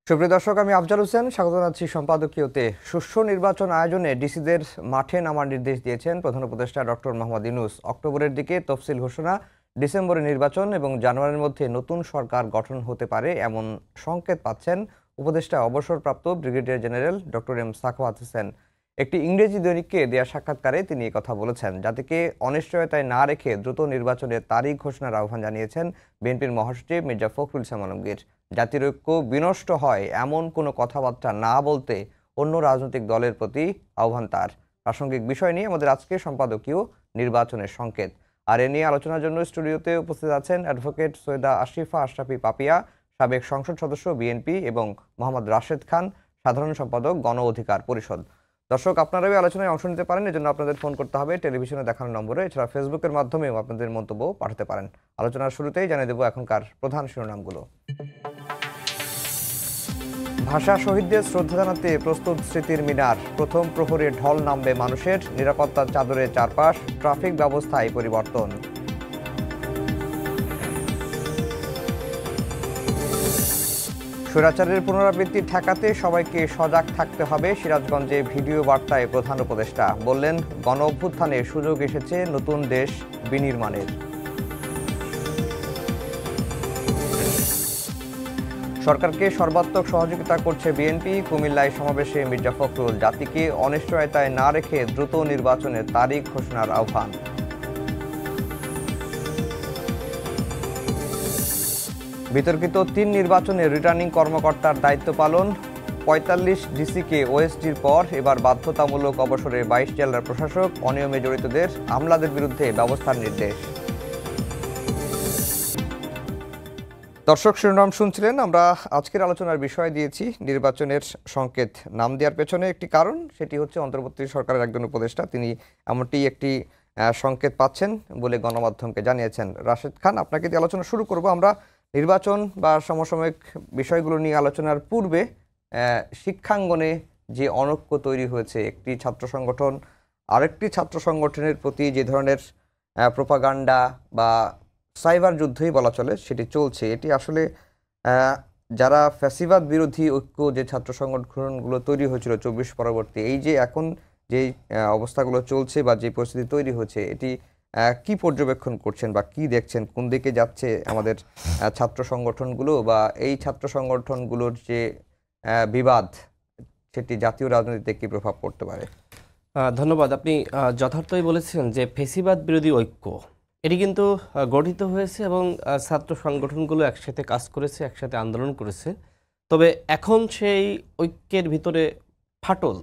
সুপ্রিয় দর্শক, আমি আফজাল হোসেন স্বাগত জানাচ্ছি সম্পাদকীয়তে। সুষ্ঠু নির্বাচন আয়োজনে ডিসিদের মাঠে নামার নির্দেশ দিয়েছেন প্রধান উপদেষ্টা ডক্টর মোহাম্মদ ইউনূস। অক্টোবরের দিকে তফসিল ঘোষণা, ডিসেম্বরে নির্বাচন এবং জানুয়ারির মধ্যে নতুন সরকার গঠন হতে পারে এমন সংকেত পাচ্ছেন উপদেষ্টা অবসরপ্রাপ্ত brigadier general doctor M Sakhawat Hossain. একটি ইংরেজি দৈনিককে দেয়া সাক্ষাৎকারে তিনি কথা বলেছেন। জাতিকে অনিশ্চয়তায় না রেখে দ্রুত নির্বাচনের তারিখ ঘোষণার আহ্বান জানিয়েছেন বিএনপির মহাসচিব মির্জা ফখরুল ইসলাম আলমগীর। জাতির ঐক্য বিনষ্ট হয় এমন কোনো কথাবার্তা না বলতে অন্য রাজনৈতিক দলের প্রতি আহ্বান তার। প্রাসঙ্গিক বিষয় নিয়ে আমাদের আজকের সম্পাদকীয় নির্বাচনের সংকেত। আর এ নিয়ে আলোচনার জন্য স্টুডিওতে উপস্থিত আছেন অ্যাডভোকেট সৈয়দা আশরিফা আশরাফি পাপিয়া, সাবেক সংসদ সদস্য বিএনপি, এবং মোহাম্মদ রাশেদ খান, সাধারণ সম্পাদক গণ অধিকার পরিষদ। দর্শক, আপনারাও আলোচনায় অংশ নিতে পারেন, এজন্য আপনাদের ফোন করতে হবে টেলিভিশনে দেখানো নম্বরে। এছাড়া ফেসবুকের মাধ্যমেও আপনাদের মন্তব্য পাঠাতে পারেন। আলোচনার শুরুতেই জানিয়ে দেব এখনকার প্রধান শিরোনামগুলো। ভাষা শহীদদের শ্রদ্ধা জানাতে প্রস্তুত স্মৃতির মিনার। প্রথম প্রহরে ঢল নামবে মানুষের, নিরাপত্তার চাদরে চারপাশ, ট্রাফিক ব্যবস্থায় পরিবর্তন। স্বৈরাচারের পুনরাবৃত্তি ঠেকাতে সবাইকে সজাগ থাকতে হবে, সিরাজগঞ্জে ভিডিও বার্তায় প্রধান উপদেষ্টা বললেন। গণ অভ্যুত্থানে সুযোগ এসেছে নতুন দেশ বিনির্মাণের। সরকারকে সর্বাত্মক সহযোগিতা করছে বিএনপি, কুমিল্লায় সমাবেশে মির্জা ফখরুল। জাতিকে অনিশ্চয়তায় না রেখে দ্রুত নির্বাচনের তারিখ ঘোষণার আহ্বান। বিতর্কিত ৩ নির্বাচনে রিটার্নিং কর্মকর্তার দায়িত্ব পালন। ৪৫ ডিসিকে ওএসডির পর এবার বাধ্যতামূলক অবসরে ২২ জেলার প্রশাসক। অনিয়মে জড়িতদের আমলাদের বিরুদ্ধে ব্যবস্থার নির্দেশ। দর্শক, শিরোনাম শুনছিলেন। আমরা আজকের আলোচনার বিষয় দিয়েছি নির্বাচনের সংকেত। নাম দেওয়ার পেছনে একটি কারণ, সেটি হচ্ছে অন্তর্বর্তী সরকারের একজন উপদেষ্টা তিনি এমনটি একটি সংকেত পাচ্ছেন বলে গণমাধ্যমকে জানিয়েছেন। রাশেদ খান, আপনাকে দিয়ে আলোচনা শুরু করব। আমরা নির্বাচন বা সমসাময়িক বিষয়গুলো নিয়ে আলোচনার পূর্বে শিক্ষাঙ্গনে যে অনৈক্য তৈরি হয়েছে, একটি ছাত্র সংগঠন আরেকটি ছাত্র সংগঠনের প্রতি যে ধরনের প্রোপাগান্ডা বা সাইবার যুদ্ধই বলা চলে সেটি চলছে, এটি আসলে যারা ফ্যাসিবাদ বিরোধী ঐক্য যে ছাত্র সংগঠনগুলো তৈরি হয়েছিল ২৪ পরবর্তী, এই যে এখন যে অবস্থাগুলো চলছে বা যে পরিস্থিতি তৈরি হচ্ছে, এটি কি পর্যবেক্ষণ করছেন বা কি দেখছেন? কোন দিকে যাচ্ছে আমাদের ছাত্র সংগঠনগুলো, বা এই ছাত্র সংগঠনগুলোর যে বিবাদ সেটি জাতীয় রাজনীতিতে কি প্রভাব পড়তে পারে? ধন্যবাদ। আপনি যথার্থই বলেছেন যে ফ্যাসিবাদ বিরোধী ঐক্য এটি কিন্তু গঠিত হয়েছে এবং ছাত্র সংগঠনগুলো একসাথে কাজ করেছে, একসাথে আন্দোলন করেছে। তবে এখন সেই ঐক্যের ভিতরে ফাটল।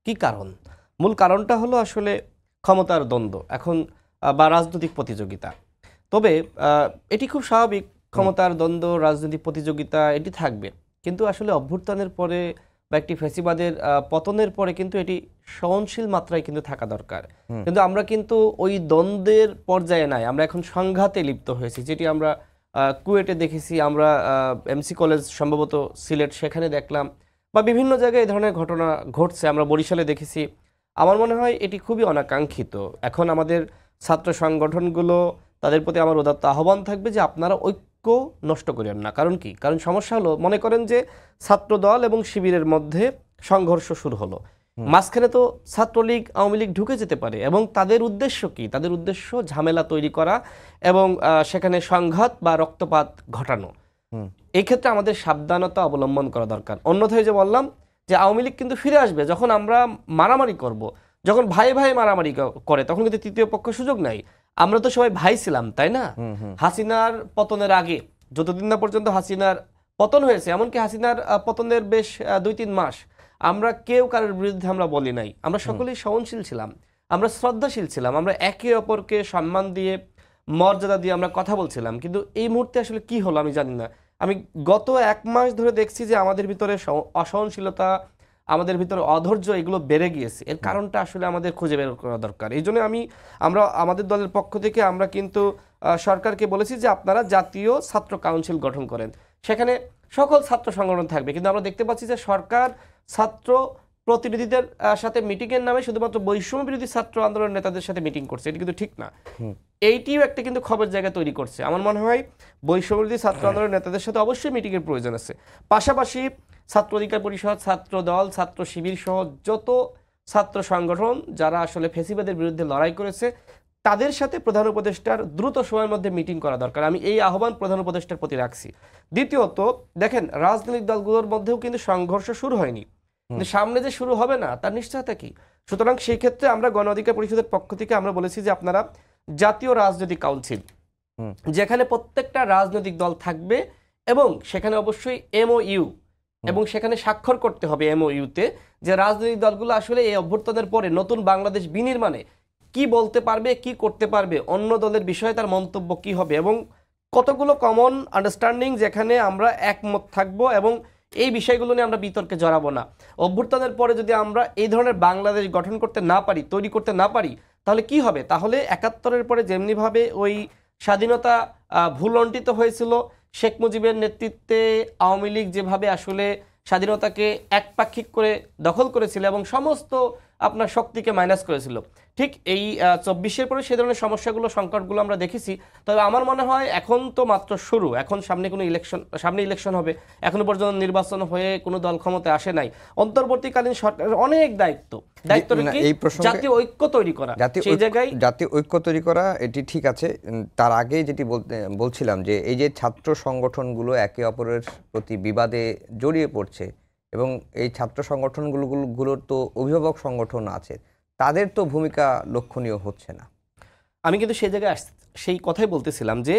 কি কারণ? মূল কারণটা হলো আসলে ক্ষমতার দ্বন্দ্ব এখন বা রাজনৈতিক প্রতিযোগিতা। তবে এটি খুব স্বাভাবিক, ক্ষমতার দ্বন্দ্ব, রাজনৈতিক প্রতিযোগিতা এটি থাকবে। কিন্তু আসলে অভ্যুত্থানের পরে বা একটি ফ্যাসিবাদের পতনের পরে কিন্তু এটি সহনশীল মাত্রায় কিন্তু থাকা দরকার। কিন্তু আমরা কিন্তু ওই দ্বন্দ্বের পর্যায়ে নাই, আমরা এখন সংঘাতে লিপ্ত হয়েছি, যেটি আমরা কুয়েটে দেখেছি, আমরা এমসি কলেজ সম্ভবত সিলেট সেখানে দেখলাম, বা বিভিন্ন জায়গায় এই ধরনের ঘটনা ঘটছে, আমরা বরিশালে দেখেছি। আমার মনে হয় এটি খুবই অনাকাঙ্ক্ষিত। এখন আমাদের ছাত্র সংগঠনগুলো, তাদের প্রতি আমার উদাত্ত আহ্বান থাকবে যে আপনারা ঐক্য নষ্ট করেন না। কারণ কি? কারণ সমস্যা হলো, মনে করেন যে ছাত্র দল এবং শিবিরের মধ্যে সংঘর্ষ শুরু হলো, মাঝখানে তো ছাত্রলীগ আওয়ামী লীগ ঢুকে যেতে পারে, এবং তাদের উদ্দেশ্য কি? তাদের উদ্দেশ্য ঝামেলা তৈরি করা এবং সেখানে সংঘাত বা রক্তপাত ঘটানো। এই ক্ষেত্রে আমাদের সাবধানতা অবলম্বন করা দরকার। অন্যথায় যে বললাম যে আওয়ামী লীগ কিন্তু ফিরে আসবে যখন আমরা মারামারি করব, যখন ভাই ভাই মারামারি করে তখন কিন্তু তৃতীয় পক্ষ সুযোগ নাই। আমরা তো সবাই ভাই ছিলাম, তাই না? হাসিনার পতনের আগে, যতদিন না পর্যন্ত হাসিনার পতন হয়েছে, এমনকি হাসিনার পতনের বেশ ২-৩ মাস আমরা কেউ কারোর বিরুদ্ধে আমরা বলি নাই। আমরা সকলেই সহনশীল ছিলাম, আমরা শ্রদ্ধাশীল ছিলাম, আমরা একে অপরকে সম্মান দিয়ে মর্যাদা দিয়ে আমরা কথা বলছিলাম। কিন্তু এই মুহূর্তে আসলে কি হলো আমি জানি না। আমি গত ১ মাস ধরে দেখছি যে আমাদের ভিতরে অসহনশীলতা, আমাদের ভিতরে অধৈর্য, এগুলো বেড়ে গিয়েছে। এর কারণটা আসলে আমাদের খুঁজে বের করা দরকার। এই জন্য আমরা আমাদের দলের পক্ষ থেকে আমরা কিন্তু সরকারকে বলেছি যে আপনারা জাতীয় ছাত্র কাউন্সিল গঠন করেন, সেখানে সকল ছাত্র সংগঠন থাকবে। কিন্তু আমরা দেখতে পাচ্ছি যে সরকার ছাত্র প্রতিনিধিদের সাথে মিটিংয়ের নামে শুধুমাত্র বৈষম্য বিরোধী ছাত্র আন্দোলনের নেতাদের সাথে মিটিং করছে। এটি কিন্তু ঠিক না। এইটিও একটা কিন্তু খবর জায়গা তৈরি করছে। আমার মনে হয় বৈষম্য বিরোধী ছাত্র আন্দোলনের নেতাদের সাথে অবশ্যই মিটিংয়ের প্রয়োজন আছে। পাশাপাশি ছাত্র অধিকার পরিষদ, ছাত্র দল, ছাত্র শিবির সহ যত ছাত্র সংগঠন যারা আসলে ফ্যাসিবাদের বিরুদ্ধে লড়াই করেছে তাদের সাথে প্রধান উপদেষ্টার দ্রুত সময়ের মধ্যে মিটিং করা দরকার। আমি এই আহ্বান প্রধান উপদেষ্টার প্রতি রাখছি। দ্বিতীয়ত, দেখেন রাজনৈতিক দলগুলোর মধ্যেও কিন্তু সংঘর্ষ শুরু হয়নি, কিন্তু সামনে যে শুরু হবে না তার নিশ্চয়তা কি? সুতরাং সেই ক্ষেত্রে আমরা গণ অধিকার পরিষদের পক্ষ থেকে আমরা বলেছি যে আপনারা জাতীয় রাজনৈতিক কাউন্সিল, যেখানে প্রত্যেকটা রাজনৈতিক দল থাকবে এবং সেখানে অবশ্যই এমওইউ এবং সেখানে স্বাক্ষর করতে হবে এমওইউতে যে রাজনৈতিক দলগুলো আসলে এই অভ্যুত্থানের পরে নতুন বাংলাদেশ বিনির্মাণে কি বলতে পারবে, কি করতে পারবে, অন্য দলের বিষয়ে তার মন্তব্য কি হবে এবং কতগুলো কমন আন্ডারস্ট্যান্ডিং যেখানে আমরা একমত থাকব এবং এই বিষয়গুলো নিয়ে আমরা বিতর্কে জড়াবো না। অভ্যুত্থানের পরে যদি আমরা এই ধরনের বাংলাদেশ গঠন করতে না পারি, তৈরি করতে না পারি, তাহলে কি হবে? তাহলে ৭১-এর পরে যেমনিভাবে ওই স্বাধীনতা ভুলণ্ঠিত হয়েছিল, শেখ মুজিবের নেতৃত্বে আওয়ামী লীগ যেভাবে আসলে স্বাধীনতাকে একপাক্ষিক করে দখল করেছিল এবং সমস্ত আপনার শক্তিকে মাইনাস করেছিল, ঠিক এই ২৪-এর পরে সে ধরনের সমস্যাগুলো, সংকটগুলো আমরা দেখেছি। তবে আমার মনে হয় এখন তো মাত্র শুরু, এখন সামনে ইলেকশন হবে, এখনো পর্যন্ত নির্বাচন হয়ে কোনো দল ক্ষমতায় আসে নাই। অন্তর্বর্তীকালীন সরকারের অনেক দায়িত্ব কি জাতীয় ঐক্য তৈরি করা, সেই জায়গায় জাতীয় ঐক্য তৈরি করা, এটি ঠিক আছে। তার আগে যেটি বলছিলাম যে এই যে ছাত্র সংগঠনগুলো একে অপরের প্রতি বিবাদে জড়িয়ে পড়ছে এবং এই ছাত্র সংগঠনগুলোর তো অভিভাবক সংগঠন আছে, তাদের তো ভূমিকা লক্ষণীয় হচ্ছে না। আমি কিন্তু সেই জায়গায় সেই কথাই বলতেছিলাম যে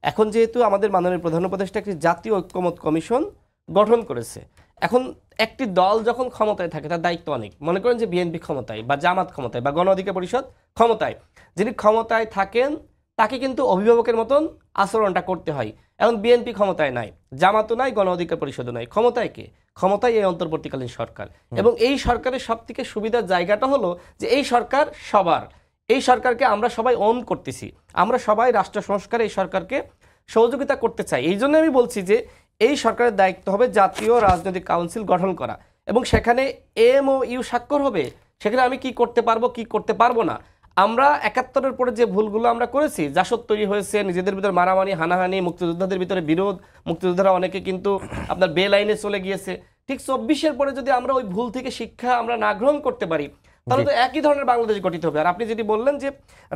এখন যেহেতু আমাদের মাননীয় প্রধান উপদেষ্টা একটি জাতীয় ঐক্যমত কমিশন গঠন করেছে, এখন একটি দল যখন ক্ষমতায় থাকে তার দায়িত্ব অনেক। মনে করেন যে বিএনপি ক্ষমতায় বা জামাত ক্ষমতায় বা গণ অধিকার পরিষদ ক্ষমতায়, যিনি ক্ষমতায় থাকেন তাকে কিন্তু অভিভাবকের মতন আচরণটা করতে হয়। এখন বিএনপি ক্ষমতায় নাই, জামাতও নাই, গণ অধিকার পরিষদও নাই, ক্ষমতায় কে? ক্ষমতায় এই অন্তর্বর্তীকালীন সরকার। এবং এই সরকারের সব থেকে সুবিধার জায়গাটা হলো যে এই সরকার সবার, এই সরকারকে আমরা সবাই ওন করতেছি, আমরা সবাই রাষ্ট্র সংস্কারে এই সরকারকে সহযোগিতা করতে চাই। এই জন্য আমি বলছি যে এই সরকারের দায়িত্ব হবে জাতীয় রাজনৈতিক কাউন্সিল গঠন করা এবং সেখানে এমওইউ স্বাক্ষর হবে, সেখানে আমি কি করতে পারবো কি করতে পারবো না। আমরা ৭১-এর পরে যে ভুলগুলো আমরা করেছি, জাসদ তৈরি হয়েছে, নিজেদের ভিতরে মারামারি হানাহানি, মুক্তিযোদ্ধাদের ভিতরে বিরোধ, মুক্তিযোদ্ধারা অনেকে কিন্তু আপনার বেলাইনে চলে গিয়েছে, ঠিক ২৪-এর পরে যদি আমরা ওই ভুল থেকে শিক্ষা আমরা না গ্রহণ করতে পারি তাহলে তো একই ধরনের বাংলাদেশ গঠিত হবে। আর আপনি যেটি বললেন যে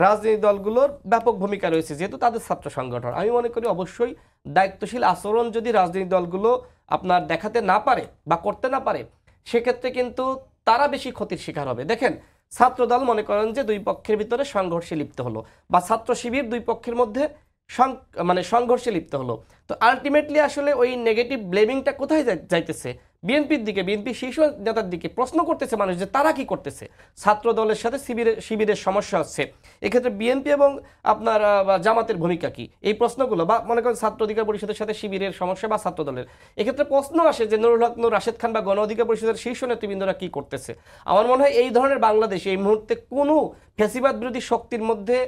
রাজনৈতিক দলগুলোর ব্যাপক ভূমিকা রয়েছে যেহেতু তাদের ছাত্র সংগঠন, আমি মনে করি অবশ্যই দায়িত্বশীল আচরণ যদি রাজনৈতিক দলগুলো আপনার দেখাতে না পারে বা করতে না পারে, সেক্ষেত্রে কিন্তু তারা বেশি ক্ষতির শিকার হবে। দেখেন ছাত্র দল মনে করেন যে দুই পক্ষের ভিতরে সংঘর্ষে লিপ্ত হলো বা ছাত্র শিবির দুই পক্ষের মধ্যে সংঘর্ষে লিপ্ত হলো, তো আলটিমেটলি আসলে ওই নেগেটিভ ব্লেমিংটা কোথায় যাইতেছে? বিএনপির দিকে, বিএনপি শীর্ষ নেতার দিকে প্রশ্ন করতেছে মানুষ যে তারা কি করতেছে। ছাত্র দলের সাথে শিবিরের সমস্যা হচ্ছে, এক্ষেত্রে বিএনপি এবং আপনার জামাতের ভূমিকা কি, এই প্রশ্নগুলো, বা মনে করেন ছাত্র অধিকার পরিষদের সাথে শিবিরের সমস্যা বা ছাত্র দলের, এক্ষেত্রে প্রশ্ন আসে যে নুরুল হক নূর, রাশেদ খান বা গণ অধিকার পরিষদের শীর্ষ নেতৃবৃন্দরা কি করতেছে। আমার মনে হয় এই ধরনের বাংলাদেশ এই মুহূর্তে কোনো ফ্যাসিবাদ বিরোধী শক্তির মধ্যে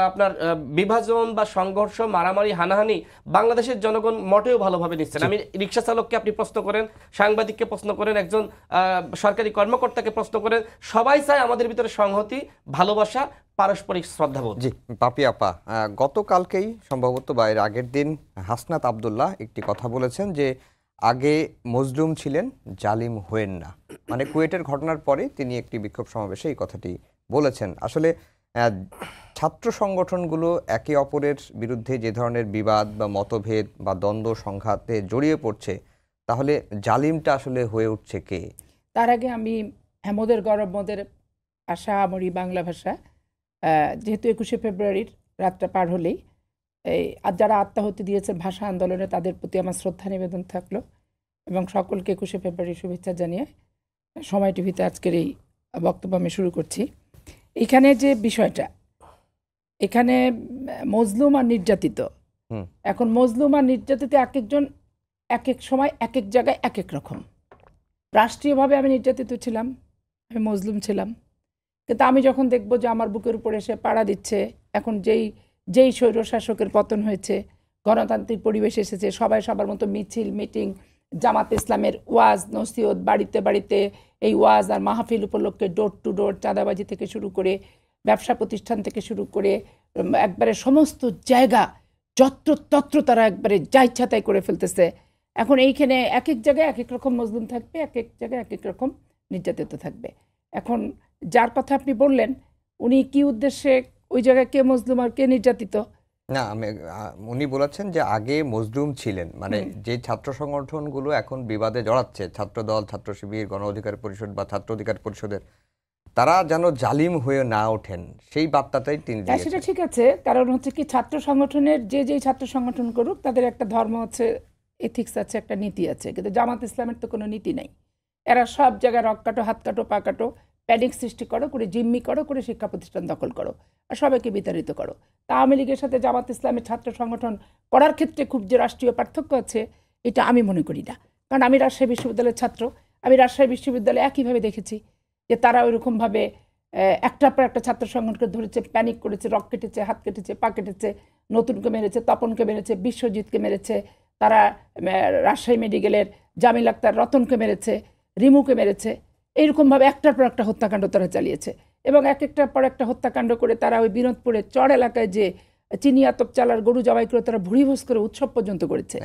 আপনার বিভাজন বা সংঘর্ষ, মারামারি, হানাহানি বাংলাদেশের জনগণ মোটেও ভালোভাবে নিচ্ছেন। আমি রিক্সা চালককে আপনি প্রশ্ন করেন, সাংবাদিককে প্রশ্ন করেন, একজন সরকারি কর্মকর্তাকে প্রশ্ন করেন, সবাই চায় আমাদের ভিতরে সংহতি, ভালোবাসা, পারস্পরিক শ্রদ্ধাবোধ। জি পাপি আপা, গতকালকেই সম্ভবত বা এর আগের দিন হাসনাত আবদুল্লাহ একটি কথা বলেছেন যে আগে মজলুম ছিলেন, জালিম হয়েন না। মানে কুয়েটের ঘটনার পরে তিনি একটি বিক্ষোভ সমাবেশে এই কথাটি বলেছেন। আসলে ছাত্র সংগঠনগুলো একে অপরের বিরুদ্ধে যে ধরনের বিবাদ বা মতভেদ বা দ্বন্দ্ব সংঘাতে জড়িয়ে পড়ছে, তাহলে জালিমটা আসলে হয়ে উঠছে কে? তার আগে আমি মোদের গৌরব, মোদের ভাষা, আমরি বাংলা ভাষা, যেহেতু ২১শে ফেব্রুয়ারির রাতটা পার হলেই এই যারা আত্মাহুতি দিয়েছেন ভাষা আন্দোলনে তাদের প্রতি আমার শ্রদ্ধা নিবেদন থাকলো এবং সকলকে ২১শে ফেব্রুয়ারির শুভেচ্ছা জানিয়ে সময় টিভিতে আজকের এই বক্তব্য আমি শুরু করছি। এখানে যে বিষয়টা, এখানে মজলুম আর নির্যাতিত, এখন মজলুম আর নির্যাতিত এক একজন এক এক সময় এক এক জায়গায় এক এক রকম। রাষ্ট্রীয়ভাবে আমি নির্যাতিত ছিলাম, আমি মজলুম ছিলাম, কিন্তু আমি যখন দেখব যে আমার বুকের উপর এসে পাড়া দিচ্ছে, এখন যেই স্বৈরশাসকের পতন হয়েছে, গণতান্ত্রিক পরিবেশ এসেছে, সবাই সবার মতো মিছিল, মিটিং, জামাত ইসলামের ওয়াজ নসিহত, বাড়িতে বাড়িতে এই ওয়াজ আর মাহফিল উপলক্ষে ডোর টু ডোর চাঁদাবাজি থেকে শুরু করে ব্যবসা প্রতিষ্ঠান থেকে শুরু করে একবারে সমস্ত জায়গা যত্রতত্র তারা একবারে যা ইচ্ছা তাই করে ফেলতেছে। এখন এইখানে এক এক জায়গায় এক এক রকম মজলুম থাকবে, এক এক জায়গায় এক এক রকম নির্যাতিত থাকবে। এখন যার কথা আপনি বললেন, উনি কি উদ্দেশ্যে ওই জায়গায় কে মজলুম আর কে নির্যাতিত? না, উনি বলেছেন যে আগে মজলুম ছিলেন, মানে যে ছাত্র সংগঠনগুলো এখন বিবাদে জড়াচ্ছে, ছাত্রদল, ছাত্র শিবির, গণ অধিকার পরিষদ বা ছাত্র অধিকার পরিষদের, তারা যেন জালিম হয়ে না ওঠেন, সেই বার্তাটাই তিনি হ্যাঁ, সেটা দিয়েছেন। ঠিক আছে। কারণ হচ্ছে কি, ছাত্র সংগঠনের যে ছাত্র সংগঠন করুক, তাদের একটা ধর্ম আছে, এথিক্স আছে, একটা নীতি আছে। কিন্তু জামাত ইসলামের তো কোনো নীতি নাই। এরা সব জায়গায় রক কাটো, হাত কাটো, পা কাটো, প্যানিক সৃষ্টি করো, করে জিম্মি করো, করে শিক্ষা প্রতিষ্ঠান দখল করো, আর সবাইকে বিতাড়িত করো। তা আওয়ামী লীগের সাথে জামাত ইসলামের ছাত্র সংগঠন করার ক্ষেত্রে খুব যে রাষ্ট্রীয় পার্থক্য আছে, এটা আমি মনে করি না। কারণ আমি রাজশাহী বিশ্ববিদ্যালয়ের ছাত্র, আমি রাজশাহী বিশ্ববিদ্যালয়ে একইভাবে দেখেছি যে তারা ওইরকমভাবে একটার পর একটা ছাত্র সংগঠনকে ধরেছে, প্যানিক করেছে, রক কেটেছে, হাত কেটেছে, পা কেটেছে, নতুনকে মেরেছে, তপনকে মেরেছে, বিশ্বজিৎকে মেরেছে, তারা রাজশাহী মেডিকেলের জামিল আক্তার রতনকে মেরেছে, রিমুকে মেরেছে। এইরকমভাবে একটার পর একটা হত্যাকাণ্ড তারা চালিয়েছে। এবং এক একটার পর একটা হত্যাকাণ্ড করে তারা ওই বিনোদপুরের চর এলাকায় যে চিনি আতপ চালার গরু জবাই করে তারা ভুড়িভোজ করে উৎসব পর্যন্ত করেছে।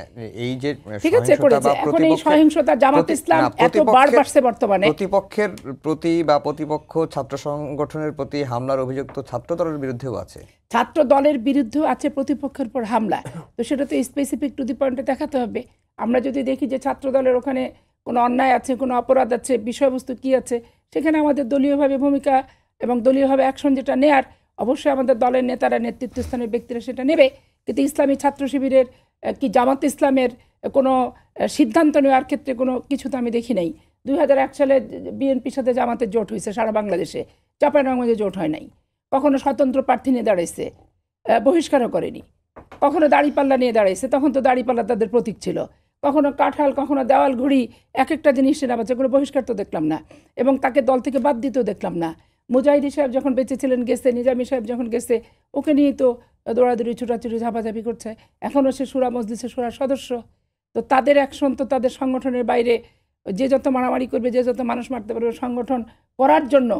এই যে ঠিক আছে, করেছে। এখন এই সহিংসতা জামাত ইসলাম এতবার বাড়ছে বর্তমানে। প্রতিপক্ষের প্রতি বা প্রতিপক্ষ ছাত্র সংগঠনের প্রতি হামলার অভিযোগ তো ছাত্র দলের বিরুদ্ধেও আছে, ছাত্র দলের বিরুদ্ধেও আছে প্রতিপক্ষের পর হামলা। তো সেটা তো স্পেসিফিক টু দি পয়েন্টে দেখাতে হবে। আমরা যদি দেখি যে ছাত্র দলের ওখানে কোনো অন্যায় আছে, কোনো অপরাধ আছে, বিষয়বস্তু কি আছে, সেখানে আমাদের দলীয়ভাবে ভূমিকা এবং দলীয়ভাবে অ্যাকশন যেটা নেয়ার, অবশ্যই আমাদের দলের নেতারা, নেতৃত্বস্থানীয় ব্যক্তিরা সেটা নেবে। কিন্তু ইসলামী ছাত্র শিবিরের কি জামাত ইসলামের কোনো সিদ্ধান্ত নেওয়ার ক্ষেত্রে কোনো কিছু তো আমি দেখি নাই। 2001 সালে বিএনপির সাথে জামাতের জোট হয়েছে সারা বাংলাদেশে, চাঁপাইনবাবগঞ্জে জোট হয় নাই। কখনো স্বতন্ত্র প্রার্থী নিয়ে দাঁড়াইছে, বহিষ্কারও করেনি। কখনো দাড়িপাল্লা নিয়ে দাঁড়াইছে, তখন তো দাড়িপাল্লা তাদের প্রতীক ছিল। কখনো কাঁঠাল, কখনো দেওয়াল ঘড়ি, এক একটা জিনিস নেওয়া হচ্ছে, কোনো বহিষ্কার তো দেখলাম না। এবং তাকে দল থেকে বাদ দিতেও দেখলাম না। মুজাহিদি সাহেব যখন বেঁচে ছিলেন গেছে, নিজামী সাহেব যখন গেছে, ওকে নিয়েই তো দৌড়াদৌড়ি, ছুটাছুটি, ঝাপাঝাপি করছে। এখনও সে সুরা মজলিসের সুরার সদস্য। তো তাদের অ্যাকশন তো তাদের সংগঠনের বাইরে, যে যত মারামারি করবে, যে যত মানুষ মারতে পারবে সংগঠন করার জন্য,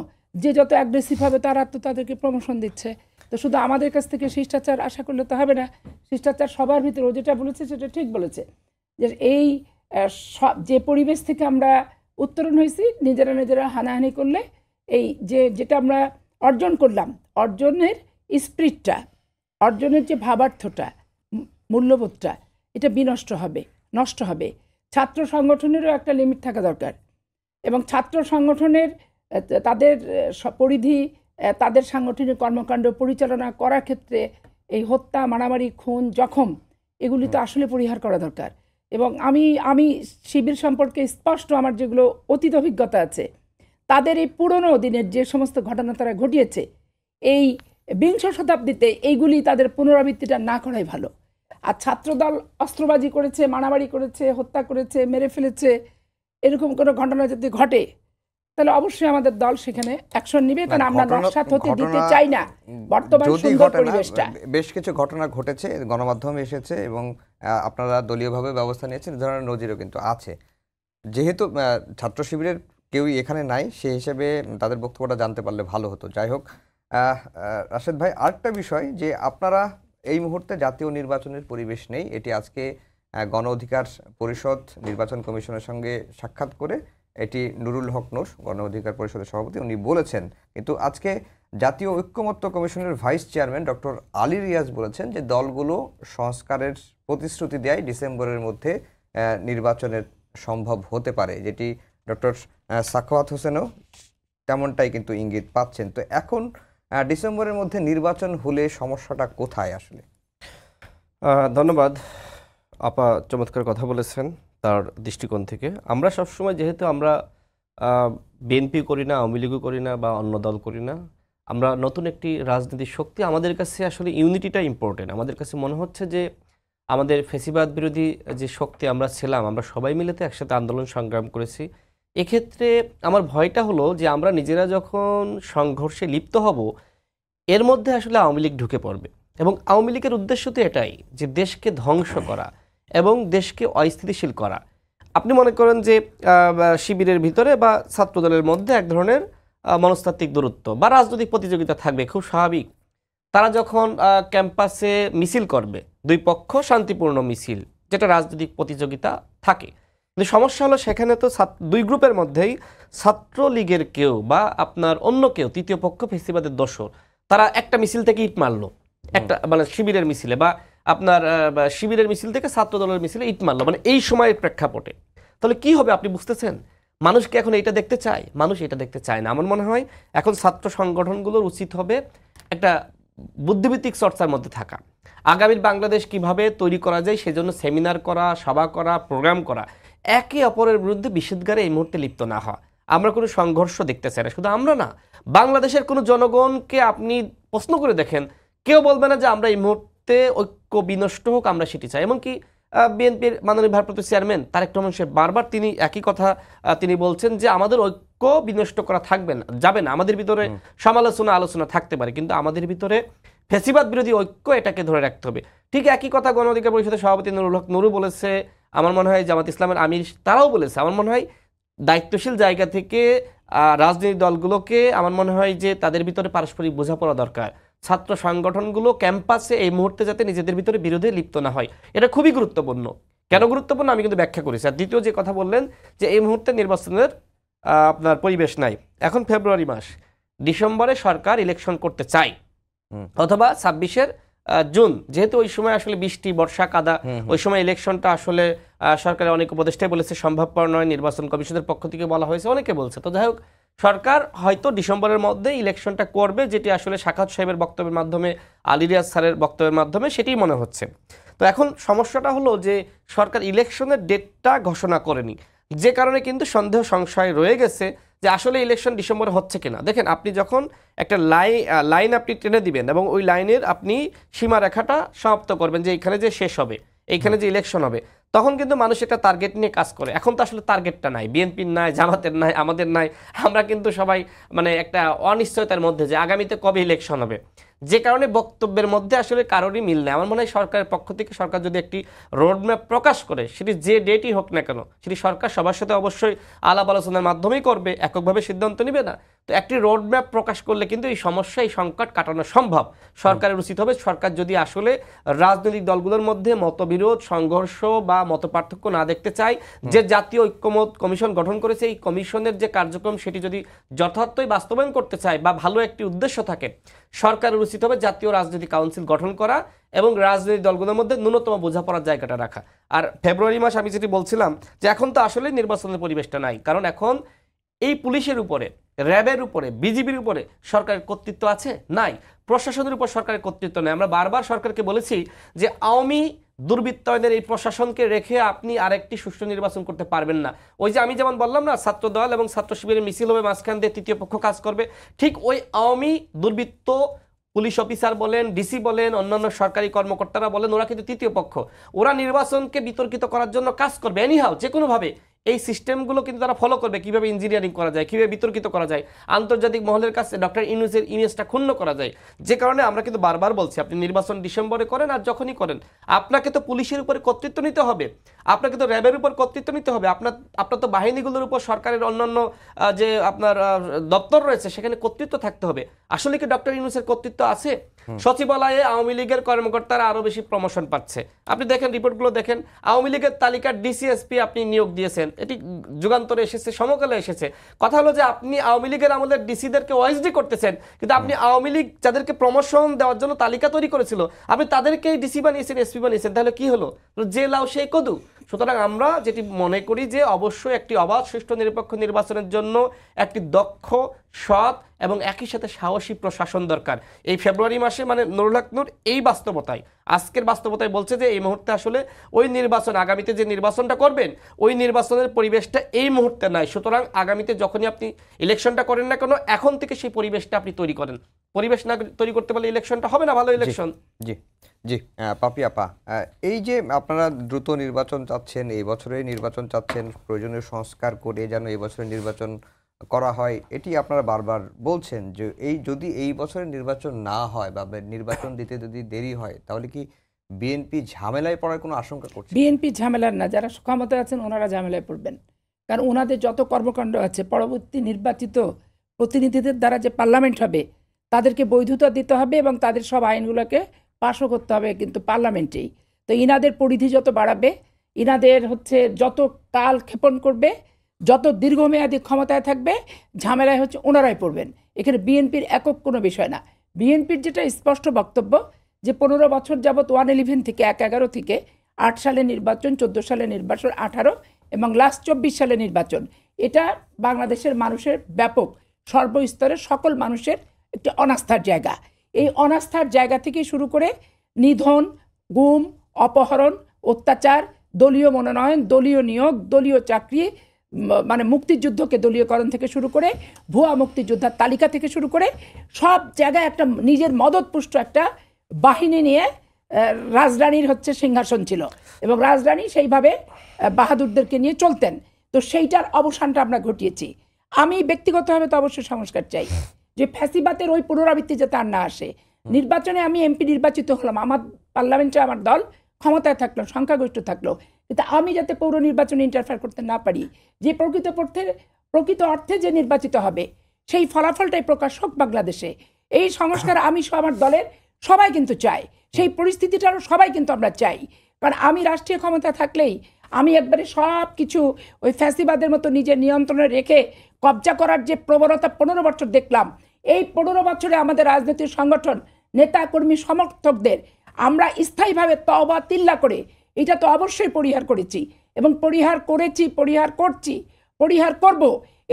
যে যত অ্যাগ্রেসিভ হবে, তারা তো তাদেরকে প্রমোশন দিচ্ছে। তো শুধু আমাদের কাছ থেকে শিষ্টাচার আশা করলে তো হবে না। শিষ্টাচার সবার ভিতরে, ও যেটা বলেছে সেটা ঠিক বলেছে, যে এই যে পরিবেশ থেকে আমরা উত্তরণ হয়েছি, নিজেরা হানাহানি করলে এই যেটা আমরা অর্জন করলাম, অর্জনের স্পিরিটটা, অর্জনের যে ভাবার্থটা, মূল্যবোধটা, এটা বিনষ্ট হবে, নষ্ট হবে। ছাত্র সংগঠনেরও একটা লিমিট থাকা দরকার। এবং ছাত্র সংগঠনের তাদের পরিধি, তাদের সাংগঠনিক কর্মকাণ্ড পরিচালনা করার ক্ষেত্রে এই হত্যা, মারামারি, খুন, জখম, এগুলি তো আসলে পরিহার করা দরকার। এবং আমি শিবির সম্পর্কে স্পষ্ট আমার যেগুলো অতীত অভিজ্ঞতা আছে, তাদের এই পুরনো দিনের যে সমস্ত ঘটনা তারা ঘটিয়েছে, এই বিংশ শতাব্দীতে এইগুলি তাদের পুনরাবৃত্তিটা না করাই ভালো। আর ছাত্রদল অস্ত্রবাজি করেছে, মারামারি করেছে, হত্যা করেছে, মেরে ফেলেছে, এরকম কোনো ঘটনা যদি ঘটে, তাহলে অবশ্যই আমাদের দল সেখানে অ্যাকশন নিবে। কারণ আমরা নস্বাত হতে দিতে চাই না বর্তমান সুন্দর পরিবেশটা। বেশ কিছু ঘটনা ঘটেছে, গণমাধ্যমে এসেছে এবং আপনারা দলীয়ভাবে ব্যবস্থা নিয়েছেন, এই ধরনের নজিরও কিন্তু আছে। যেহেতু ছাত্র শিবিরের কেউই এখানে নাই, সেই হিসেবে তাদের বক্তব্যটা জানতে পারলে ভালো হতো। যাই হোক, রাশেদ ভাই, আরেকটা বিষয়, যে আপনারা এই মুহূর্তে জাতীয় নির্বাচনের পরিবেশ নেই, এটি আজকে গণ অধিকার পরিষদ নির্বাচন কমিশনের সঙ্গে সাক্ষাৎ করে এটি নুরুল হক নূর, গণ অধিকার পরিষদের সভাপতি, উনি বলেছেন। কিন্তু আজকে জাতীয় ঐক্যমত্য কমিশনের vice chairman doctor Ali Riaz বলেছেন যে দলগুলো সংস্কারের প্রতিশ্রুতি দেয় ডিসেম্বরের মধ্যে নির্বাচনের সম্ভব হতে পারে, যেটি ডক্টর সাখাওয়াত হোসেনও তেমনটাই কিন্তু ইঙ্গিত পাচ্ছেন। তো এখন ডিসেম্বরের মধ্যে নির্বাচন হলে সমস্যাটা কোথায় আসলে? ধন্যবাদ আপা, চমৎকার কথা বলেছেন তার দৃষ্টিকোণ থেকে। আমরা সবসময়, যেহেতু আমরা বিএনপি করি না, আওয়ামী লীগও করি না, বা অন্য দল করি না, আমরা নতুন একটি রাজনৈতিক শক্তি, আমাদের কাছে আসলে ইউনিটিটা ইম্পর্টেন্ট। আমাদের কাছে মনে হচ্ছে যে আমাদের ফেসিবাদ বিরোধী যে শক্তি আমরা ছিলাম, আমরা সবাই মিলে তো একসাথে আন্দোলন সংগ্রাম করেছি। এক্ষেত্রে আমার ভয়টা হলো যে আমরা নিজেরা যখন সংঘর্ষে লিপ্ত হব, এর মধ্যে আসলে আওয়ামী লীগ ঢুকে পড়বে। এবং আওয়ামী লীগের উদ্দেশ্য তো এটাই, যে দেশকে ধ্বংস করা এবং দেশকে অস্থিতিশীল করা। আপনি মনে করেন যে শিবিরের ভিতরে বা ছাত্রদলের মধ্যে এক ধরনের মনস্তাত্ত্বিক দূরত্ব বা রাজনৈতিক প্রতিযোগিতা থাকবে, খুব স্বাভাবিক। তারা যখন ক্যাম্পাসে মিছিল করবে, দুই পক্ষ শান্তিপূর্ণ মিছিল, যেটা রাজনৈতিক প্রতিযোগিতা থাকে। কিন্তু সমস্যা হলো সেখানে তো দুই গ্রুপের মধ্যেই ছাত্রলীগের কেউ বা আপনার অন্য কেউ তৃতীয় পক্ষ ফেসিবাদের দোসর, তারা একটা মিছিল থেকে ইট মারলো, একটা মানে শিবিরের মিছিলে বা আপনার শিবিরের মিছিল থেকে ছাত্র দলের মিছিলে ইট মারলো, মানে এই সময়ের প্রেক্ষাপটে। তাহলে কি হবে আপনি বুঝতেছেন? মানুষকে এখন এটা দেখতে চায়? মানুষ এটা দেখতে চায় না। আমার মনে হয় এখন ছাত্র সংগঠনগুলোর উচিত হবে একটা বুদ্ধিভিত্তিক চর্চার মধ্যে থাকা, আগামীর বাংলাদেশ কিভাবে তৈরি করা যায় সেজন্য সেমিনার করা, সভা করা, প্রোগ্রাম করা, একে অপরের বিরুদ্ধে বিষেধগারে এই মুহূর্তে লিপ্ত না হওয়া। আমরা কোনো সংঘর্ষ দেখতে চাই না, শুধু আমরা না, বাংলাদেশের কোনো জনগণকে আপনি প্রশ্ন করে দেখেন, কেউ বলবে না যে আমরা এই মুহূর্তে ঐক্য বিনষ্ট হোক, আমরা সেটি চাই। এমনকি বিএনপির মাননীয় ভারপ্রাপ্ত চেয়ারম্যান তারেক রহমান সাহেব বারবার তিনি একই কথা তিনি বলছেন যে আমাদের ঐক্য বিনষ্ট করা থাকবে না, যাবে না, আমাদের ভিতরে সমালোচনা আলোচনা থাকতে পারে, কিন্তু আমাদের ভিতরে ফ্যাসিবাদ বিরোধী ঐক্য এটাকে ধরে রাখতে হবে। ঠিক একই কথা গণ অধিকার পরিষদের সভাপতি নুরুল হক নুরু বলেছে, আমার মনে হয় জামাত ইসলামের আমির তারাও বলেছে। আমার মনে হয় দায়িত্বশীল জায়গা থেকে রাজনৈতিক দলগুলোকে আমার মনে হয় যে তাদের ভিতরে পারস্পরিক বোঝাপড়া দরকার। ছাত্র সংগঠনগুলো ক্যাম্পাসে এই মুহূর্তে যাতে নিজেদের ভিতরে বিরোধে লিপ্ত না হয়, এটা খুবই গুরুত্বপূর্ণ। কেন গুরুত্বপূর্ণ আমি কিন্তু ব্যাখ্যা করেছি। আর দ্বিতীয় যে কথা বললেন যে এই মুহূর্তে নির্বাচনের আপনার পরিবেশ নাই, এখন ফেব্রুয়ারি মাস, ডিসেম্বরে সরকার ইলেকশন করতে চায় অথবা 26 জুন, যেহেতু ওই সময় আসলে বৃষ্টি বর্ষা কাদা, ওই সময় ইলেকশনটা আসলে সরকারের অনেক উপদেষ্টাই বলেছে সম্ভবপর নয়, নির্বাচন কমিশনের পক্ষ থেকে বলা হয়েছে, অনেকে বলছে। তো যাই হোক, সরকার হয়তো ডিসেম্বরের মধ্যে ইলেকশনটা করবে, যেটি আসলে সাখাওয়াত সাহেবের বক্তব্যের মাধ্যমে, আলী রিয়াজ স্যারের বক্তব্যের মাধ্যমে সেটাই মনে হচ্ছে। তো এখন সমস্যাটা হলো যে সরকার ইলেকশনের ডেটটা ঘোষণা করেনি, যে কারণে কিন্তু সন্দেহ সংশয় রয়ে গেছে যে আসলে ইলেকশন ডিসেম্বরে হচ্ছে কিনা। দেখেন, আপনি যখন একটা লাইন আপনি টেনে দিবেন এবং ওই লাইনের আপনি সীমারেখাটা সমাপ্ত করবেন যে এইখানে যে শেষ হবে, এইখানে যে ইলেকশন হবে, তখন কিন্তু মানুষ একটা টার্গেট নিয়ে কাজ করে। এখন তো আসলে টার্গেটটা নাই, বিএনপির নাই, জামাতের নাই, আমাদের নাই, আমরা কিন্তু সবাই মানে একটা অনিশ্চয়তার মধ্যে যে আগামীতে কবে ইলেকশন হবে, যে কারণে বক্তব্যের মধ্যে আসলে কারোরই মিল নেই। আমার মনে হয় সরকারের পক্ষ থেকে সরকার যদি একটি রোডম্যাপ প্রকাশ করে, সেটি যে ডেটই হোক না কেন, সেটি সরকার সবার সাথে অবশ্যই আলাপ আলোচনার মাধ্যমেই করবে, এককভাবে সিদ্ধান্ত নেবে না। তো একটি রোডম্যাপ প্রকাশ করলে কিন্তু এই সমস্যা, এই সংকট কাটানো সম্ভব। সরকারের উচিত হবে, সরকার যদি আসলে রাজনৈতিক দলগুলোর মধ্যে মতবিরোধ, সংঘর্ষ বা মতপার্থক্য না দেখতে চায়, যে জাতীয় ঐক্যমত কমিশন গঠন করেছে, এই কমিশনের যে কার্যক্রম সেটি যদি যথার্থই বাস্তবায়ন করতে চায় বা ভালো একটি উদ্দেশ্য থাকে, সরকারের উচিত হবে জাতীয় রাজনৈতিক কাউন্সিল গঠন করা এবং রাজনৈতিক দলগুলোর মধ্যে ন্যূনতম বোঝাপড়ার জায়গাটা রাখা। আর ফেব্রুয়ারি মাস আমি যেটি বলছিলাম যে এখন তো আসলে নির্বাচনের পরিবেশটা নাই, কারণ এখন এই পুলিশের উপরে, র্যাবের উপরে, বিজিবির উপরে সরকারের কর্তৃত্ব আছে? নাই। প্রশাসনের উপর সরকারের কর্তৃত্ব নেই। আমরা বারবার সরকারকে বলেছি যে আওয়ামী দুর্বৃত্তায়নের এই প্রশাসনকে রেখে আপনি আরেকটি সুষ্ঠু নির্বাচন করতে পারবেন না। ওই যে আমি যেমন বললাম না, ছাত্র দল এবং ছাত্র শিবিরের মিছিল হবে, মাঝখান দিয়ে তৃতীয় পক্ষ কাজ করবে, ঠিক ওই আওয়ামী দুর্বৃত্ত পুলিশ অফিসার বলেন, ডিসি বলেন, অন্যান্য সরকারি কর্মকর্তারা বলেন, ওরা কিন্তু তৃতীয় পক্ষ। ওরা নির্বাচনকে বিতর্কিত করার জন্য কাজ করবে এনিহাও, যে কোনোভাবে। এই সিস্টেমগুলো কিন্তু তারা ফলো করবে, কিভাবে ইঞ্জিনিয়ারিং করা যায়, কিভাবে বিতর্কিত করা যায়, আন্তর্জাতিক মহলের কাছে ডক্টর ইউনূসের ইমেজটা ক্ষুণ্ণ করা যায়। যে কারণে আমরা কিন্তু বারবার বলছি, আপনি নির্বাচন ডিসেম্বরে করেন আর যখনই করেন, আপনাকে তো পুলিশের উপরে কর্তৃত্ব নিতে হবে, আপনাকে তো র্যাবের উপর কর্তৃত্ব নিতে হবে, আপনার তো বাহিনীগুলোর উপর সরকারের অন্যান্য যে আপনার দপ্তর রয়েছে সেখানে কর্তৃত্ব থাকতে হবে। আসলে কি ডক্টর ইউনূসের কর্তৃত্ব আছে? সচিবালয়ে আওয়ামী লীগের কর্মকর্তারা আরো বেশি প্রমোশন পাচ্ছে। আপনি দেখেন, রিপোর্টগুলো দেখেন, আওয়ামী লীগের তালিকার ডিসিএসপি আপনি নিয়োগ দিয়েছেন, এটি যুগান্তরে এসেছে, সমকালে এসেছে। কথা হলো যে আপনি আওয়ামী লীগের আমলের ডিসিদেরকে ওএসডি করতেছেন, কিন্তু আপনি আওয়ামী লীগ যাদেরকে প্রমোশন দেওয়ার জন্য তালিকা তৈরি করেছিল, আপনি তাদেরকেই ডিসি বানিয়েছেন, এসপি বানিয়েছেন। তাহলে কি হলো? যে লাউ সেই কদু। সুতরাং আমরা যেটি মনে করি যে অবশ্যই একটি অবাধ, সুষ্ঠু, নিরপেক্ষ নির্বাচনের জন্য একটি দক্ষ, সৎ এবং একই সাথে সাহসী প্রশাসন দরকার। এই ফেব্রুয়ারি মাসে মানে নুরুল হক নূর এই বাস্তবতায়, আজকের বাস্তবতায় বলছে যে এই মুহূর্তে আসলে ওই নির্বাচন, আগামীতে যে নির্বাচনটা করবেন, ওই নির্বাচনের পরিবেশটা এই মুহূর্তে নাই। সুতরাং আগামীতে যখনই আপনি ইলেকশনটা করেন না কেন, এখন থেকে সেই পরিবেশটা আপনি তৈরি করেন। পরিবেশ না তৈরি করতে পারলে ইলেকশনটা হবে না ভালো ইলেকশন। জি জি, পাপি আপা, এই যে আপনারা দ্রুত নির্বাচন চাচ্ছেন, এই বছরের নির্বাচন চাচ্ছেন, প্রয়োজনীয় সংস্কার করে যেন এই বছরের নির্বাচন করা হয়, এটি আপনারা বারবার বলছেন যে যদি এই বছরের নির্বাচন না হয় বা নির্বাচন দিতে যদি দেরি হয়, তাহলে কি বিএনপি ঝামেলায় পড়ার কোনো আশঙ্কা করছে? বিএনপি ঝামেলার না, যারা ক্ষমতায় আছেন ওনারা ঝামেলায় পড়বেন। কারণ ওনাদের যত কর্মকাণ্ড আছে, পরবর্তী নির্বাচিত প্রতিনিধিদের দ্বারা যে পার্লামেন্ট হবে তাদেরকে বৈধতা দিতে হবে এবং তাদের সব আইনগুলোকে পাশও করতে হবে কিন্তু পার্লামেন্টেই। তো ইনাদের পরিধি যত বাড়াবে, ইনাদের হচ্ছে যত কাল ক্ষেপণ করবে, যত দীর্ঘমেয়াদী ক্ষমতায় থাকবে, ঝামেলায় হচ্ছে ওনারাই পড়বেন। এখানে বিএনপির একক কোনো বিষয় না। বিএনপির যেটা স্পষ্ট বক্তব্য যে 15 বছর যাবৎ 111 থেকে 111 থেকে 8 সালে নির্বাচন, 14 সালে নির্বাচন, 18 এবং লাস্ট 24 সালে নির্বাচন, এটা বাংলাদেশের মানুষের ব্যাপক সর্বস্তরের সকল মানুষের একটি অনাস্থার জায়গা। এই অনাস্থার জায়গা থেকে শুরু করে নিধন, গুম, অপহরণ, অত্যাচার, দলীয় মনোনয়ন, দলীয় নিয়োগ, দলীয় চাকরি, মানে মুক্তিযুদ্ধকে দলীয়করণ থেকে শুরু করে ভুয়া মুক্তিযোদ্ধার তালিকা থেকে শুরু করে সব জায়গায় একটা নিজের মদতপুষ্ট একটা বাহিনী নিয়ে রাজরানীর হচ্ছে সিংহাসন ছিল এবং রাজরানী সেইভাবে বাহাদুরদেরকে নিয়ে চলতেন। তো সেইটার অবসানটা আমরা ঘটিয়েছি। আমি ব্যক্তিগতভাবে তো অবশ্যই সংস্কার চাই, যে ফ্যাসিবাদের ওই পুনরাবৃত্তি যাতে আর না আসে। নির্বাচনে আমি এমপি নির্বাচিত হলাম, আমার পার্লামেন্টে আমার দল ক্ষমতায় থাকলো, সংখ্যাগরিষ্ঠ থাকলো, কিন্তু আমি যাতে পৌর নির্বাচনে ইন্টারফেয়ার করতে না পারি। যে প্রকৃত অর্থে যে নির্বাচিত হবে সেই ফলাফলটাই প্রকাশ হোক বাংলাদেশে। এই সংস্কার আমি আমার দলের সবাই কিন্তু চাই, সেই পরিস্থিতিটারও সবাই কিন্তু আমরা চাই। কারণ আমি রাষ্ট্রীয় ক্ষমতা থাকলেই আমি একবারে সব কিছু ওই ফ্যাসিবাদের মতো নিজের নিয়ন্ত্রণে রেখে কবজা করার যে প্রবণতা 15 বছর দেখলাম, এই 15 বছরে আমাদের রাজনৈতিক সংগঠন, নেতা কর্মী, সমর্থকদের আমরা স্থায়ীভাবে তওবা তিল্লা করে এটা তো অবশ্যই পরিহার করেছি এবং পরিহার করছি, পরিহার করব।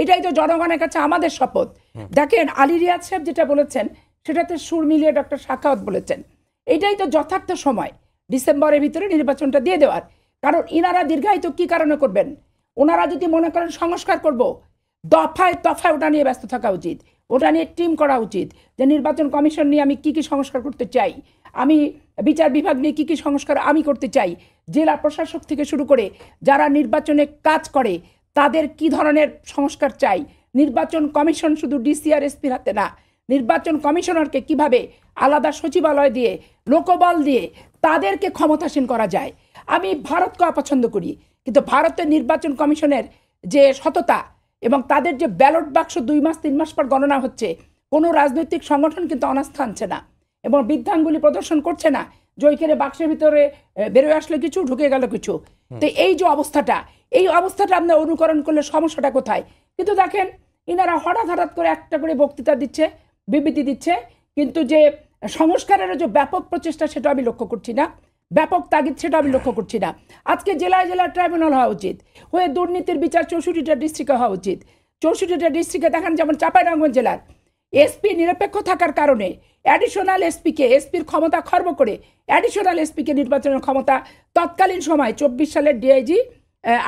এটাই তো জনগণের কাছে আমাদের শপথ। দেখেন আলী রিয়াজ সাহেব যেটা বলেছেন সেটাতে সুর মিলিয়ে ডক্টর সাখাওয়াত বলেছেন, এটাই তো যথার্থ সময় ডিসেম্বরের ভিতরে নির্বাচনটা দিয়ে দেওয়ার। কারণ ইনারা দীর্ঘায়িত কি কারণে করবেন? ওনারা যদি মনে করেন সংস্কার করব, দফায় দফায় ওটা নিয়ে ব্যস্ত থাকা উচিত, ওটা নিয়ে টিম করা উচিত, যে নির্বাচন কমিশন নিয়ে আমি কি কি সংস্কার করতে চাই, আমি বিচার বিভাগ নিয়ে কি কি সংস্কার আমি করতে চাই, জেলা প্রশাসক থেকে শুরু করে যারা নির্বাচনে কাজ করে তাদের কি ধরনের সংস্কার চাই। নির্বাচন কমিশন শুধু ডিসি আর এসপির হাতে না, নির্বাচন কমিশনারকে কিভাবে আলাদা সচিবালয় দিয়ে, লোকবল দিয়ে তাদেরকে ক্ষমতাসীন করা যায়। আমি ভারতকে অপছন্দ করি, কিন্তু ভারতের নির্বাচন কমিশনের যে সততা এবং তাদের যে ব্যালট বাক্স 2 মাস 3 মাস পর গণনা হচ্ছে, কোনো রাজনৈতিক সংগঠন কিন্তু অনাস্থা আনছে না এবং বৃদ্ধাঙ্গুলি প্রদর্শন করছে না যে ওইখানে বাক্সের ভিতরে বেরোয় আসলে কিছু, ঢুকে গেল কিছু। তো এই যে অবস্থাটা, এই অবস্থাটা আমরা অনুকরণ করলে সমস্যাটা কোথায়? কিন্তু দেখেন ইনারা হঠাৎ করে একটা করে বক্তৃতা দিচ্ছে, বিবৃতি দিচ্ছে, কিন্তু যে সংস্কারের যে ব্যাপক প্রচেষ্টা সেটা আমি লক্ষ্য করছি না, ব্যাপক তাগিদ সেটা আমি লক্ষ্য করছি না। আজকে জেলায় জেলায় ট্রাইব্যুনাল হওয়া উচিত, হয়ে দুর্নীতির বিচার 64টা ডিস্ট্রিক্টে হওয়া উচিত। 64টা ডিস্ট্রিক্টে দেখেন, যেমন চাঁপাইনবাবগঞ্জ জেলার এসপি নিরপেক্ষ থাকার কারণে অ্যাডিশনাল এসপির ক্ষমতা খর্ব করে অ্যাডিশনাল এসপিকে নির্বাচনের ক্ষমতা তৎকালীন সময় 24 সালের ডিআইজি,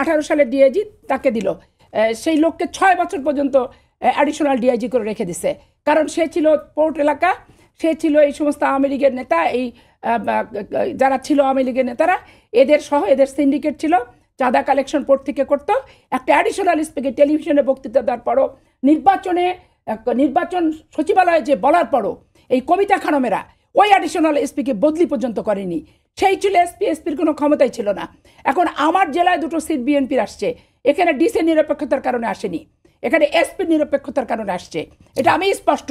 18 সালের ডিআইজি তাকে দিল। সেই লোককে 6 বছর পর্যন্ত অ্যাডিশনাল ডিআইজি করে রেখে দিছে, কারণ সে ছিল পোর্ট এলাকা, সে ছিল এই সমস্ত আওয়ামী লীগের নেতা, এই যারা ছিল আওয়ামী লীগের নেতারা, এদের সহ এদের সিন্ডিকেট ছিল, চাঁদা কালেকশন পোর্ট থেকে করতো। একটা অ্যাডিশনাল এসপিকে টেলিভিশনে বক্তৃতা দেওয়ার পরও, নির্বাচন সচিবালয়ে যে বলার পরও এই কবিতা খানমেরা ওই অ্যাডিশনাল এসপিকে বদলি পর্যন্ত করেনি। সেই ছিল এসপির কোনো ক্ষমতাই ছিল না। এখন আমার জেলায় 2টো সিট বিএনপির আসছে, এখানে ডিসি নিরপেক্ষতার কারণে আসেনি, এখানে এসপি নিরপেক্ষতার কারণে আসছে, এটা আমি স্পষ্ট।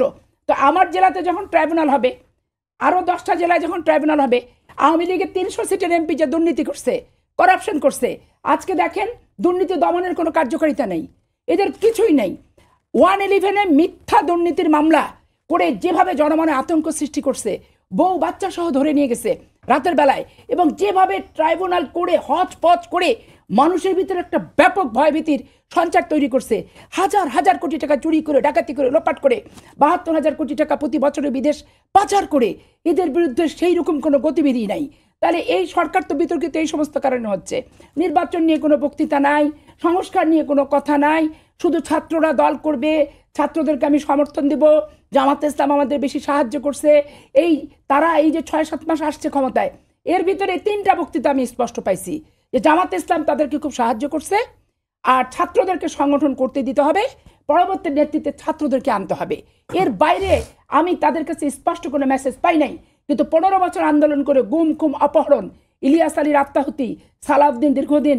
তো আমার জেলাতে যখন ট্রাইব্যুনাল হবে, আরও 10টা জেলায় যখন ট্রাইব্যুনাল হবে, আওয়ামী লীগের 300 সিটের এমপি যে দুর্নীতি করছে, করাপশন করছে, আজকে দেখেন দুর্নীতি দমনের কোনো কার্যকারিতা নেই, এদের কিছুই নেই। 111-এ মিথ্যা দুর্নীতির মামলা করে যেভাবে জনমনে আতঙ্ক সৃষ্টি করছে, বউ বাচ্চা সহ ধরে নিয়ে গেছে রাতের বেলায়, এবং যেভাবে ট্রাইব্যুনাল করে হচপচ করে মানুষের ভিতরে একটা ব্যাপক ভয়ভীতির সঞ্চার তৈরি করছে, হাজার হাজার কোটি টাকা চুরি করে, ডাকাতি করে, লোপাট করে, 72,000 কোটি টাকা প্রতি বছরে বিদেশ পাচার করে, এদের বিরুদ্ধে সেই রকম কোনো গতিবিধি নাই। তাহলে এই সরকার তো বিতর্কিত এই সমস্ত কারণে হচ্ছে। নির্বাচন নিয়ে কোনো বক্তৃতা নাই, সংস্কার নিয়ে কোনো কথা নাই, শুধু ছাত্ররা দল করবে, ছাত্রদেরকে আমি সমর্থন দেব, জামাতে ইসলাম আমাদের বেশি সাহায্য করছে, তারা এই যে 6-7 মাস আসছে ক্ষমতায়, এর ভিতরে 3টা বক্তৃতা আমি স্পষ্ট পাইছি যে জামাতে ইসলাম তাদেরকে খুব সাহায্য করছে, আর ছাত্রদেরকে সংগঠন করতে দিতে হবে, পরবর্তী নেতৃত্বে ছাত্রদেরকে আনতে হবে। এর বাইরে আমি তাদের কাছে স্পষ্ট কোনো মেসেজ পাই নাই। কিন্তু 15 বছর আন্দোলন করে গুম খুম অপহরণ, ইলিয়াস আলীর আত্মাহুতি, সালাউদ্দিন দীর্ঘদিন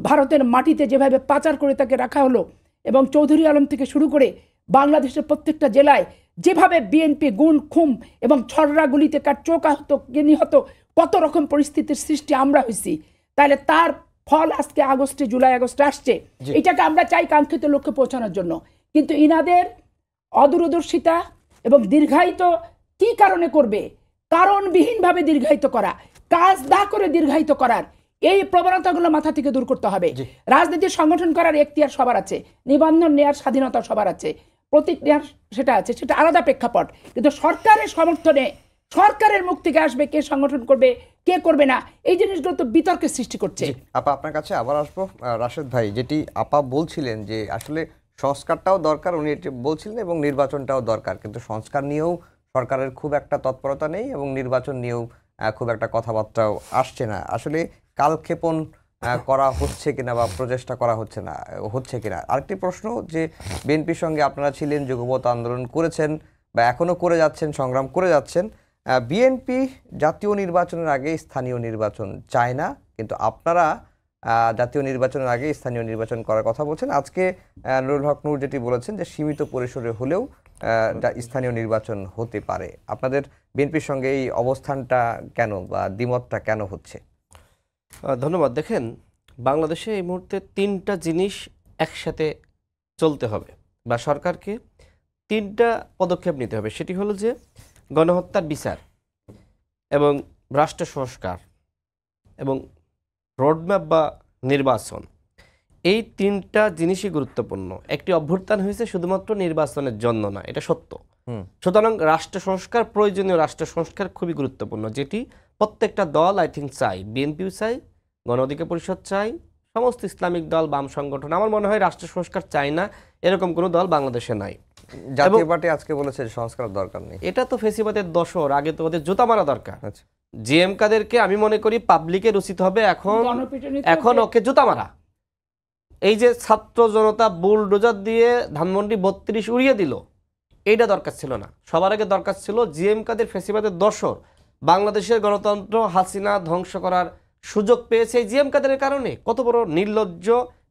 ভারতের মাটিতে যেভাবে পাচার করে তাকে রাখা হলো, এবং চৌধুরী আলম থেকে শুরু করে বাংলাদেশের প্রত্যেকটা জেলায় যেভাবে বিএনপি গুম খুম এবং ছড়রা গুলিতে কার চোখ আহত, নিহত কত রকম পরিস্থিতির সৃষ্টি আমরা হয়েছি, তাহলে তার ফল আজকে জুলাই আগস্টে আসছে। এটাকে আমরা চাই কাঙ্ক্ষিত লক্ষ্যে পৌঁছানোর জন্য, কিন্তু ইনাদের অদূরদর্শিতা এবং দীর্ঘায়িত কি কারণে করবে, কারণবিহীনভাবে দীর্ঘায়িত করা, কাজ না করে দীর্ঘায়িত করার এই প্রবণতাগুলো মাথা থেকে দূর করতে হবে। রাজনীতির সংগঠন করার এখতিয়ার সবার আছে, নিবন্ধন নেওয়ার স্বাধীনতা সবার আছে, প্রতীক নেওয়ার সেটা আছে, সেটা আলাদা প্রেক্ষাপট। কিন্তু সরকারের সমর্থনে, সরকারের মুখ থেকে আসবে কে সংগঠন করবে কে করবে না, এই জিনিসগুলো তো বিতর্কের সৃষ্টি করছে। আপা আপনার কাছে আবার আসবো। রাশেদ ভাই, যেটি আপা বলছিলেন যে আসলে সংস্কারটাও দরকার, উনি এটি বলছিলেন, এবং নির্বাচনটাও দরকার, কিন্তু সংস্কার নিয়েও সরকারের খুব একটা তৎপরতা নেই এবং নির্বাচন নিয়েও খুব একটা কথাবার্তাও আসছে না। আসলে কালক্ষেপণ করা হচ্ছে কিনা বা প্রচেষ্টা করা হচ্ছে কিনা। আরেকটি প্রশ্ন, যে বিএনপির সঙ্গে আপনারা ছিলেন, যুগপৎ আন্দোলন করেছেন বা এখনো করে যাচ্ছেন, সংগ্রাম করে যাচ্ছেন। বিএনপি জাতীয় নির্বাচনের আগে স্থানীয় নির্বাচন চায় না, কিন্তু আপনারা জাতীয় নির্বাচনের আগে স্থানীয় নির্বাচন করার কথা বলছেন। আজকে নুরুল হক নূর যেটি বলেছেন যে সীমিত পরিসরে হলেও স্থানীয় নির্বাচন হতে পারে। আপনাদের বিএনপির সঙ্গে এই অবস্থানটা কেন বা দ্বিমতটা কেন হচ্ছে? ধন্যবাদ। দেখেন, বাংলাদেশে এই মুহূর্তে তিনটা জিনিস একসাথে চলতে হবে বা সরকারকে তিনটা পদক্ষেপ নিতে হবে। সেটি হলো যে গণহত্যার বিচার এবং রাষ্ট্র সংস্কার এবং রোডম্যাপ বা নির্বাচন। এই তিনটা জিনিসই গুরুত্বপূর্ণ। একটি অভ্যুত্থান হয়েছে শুধুমাত্র নির্বাচনের জন্য না, এটা সত্য। সুতরাং রাষ্ট্র সংস্কার, প্রয়োজনীয় রাষ্ট্র সংস্কার খুবই গুরুত্বপূর্ণ, যেটি প্রত্যেকটা দল আই থিঙ্ক চাই। বিএনপিও চাই, গণ অধিকার পরিষদ চাই, সমস্ত ইসলামিক দল, বাম সংগঠন। আমার মনে হয় রাষ্ট্র সংস্কার চাই না এরকম কোনো দল বাংলাদেশে নাই। জাতীয় পার্টি আজকে বলেছে সংস্কার দরকার নেই। এটা তো ফেসিবাদের দশর, আগে তো ওদের জুতা মারা দরকার। জিএম কাদেরকে আমি মনে করি পাবলিকের উচিত হবে এখন ওকে জুতা মারা। এই যে ছাত্র জনতা বুলডোজার দিয়ে ধানমন্ডি 32 উড়িয়ে দিল, এইটা দরকার ছিল না। সবার আগে দরকার ছিল জিএম কাদের ফেসিবাদের দশর বাংলাদেশের গণতন্ত্র হাসিনা ধ্বংস করার সুযোগ পেয়েছে এই জিএম কাদের কারণে। কত বড় নির্লজ্জ,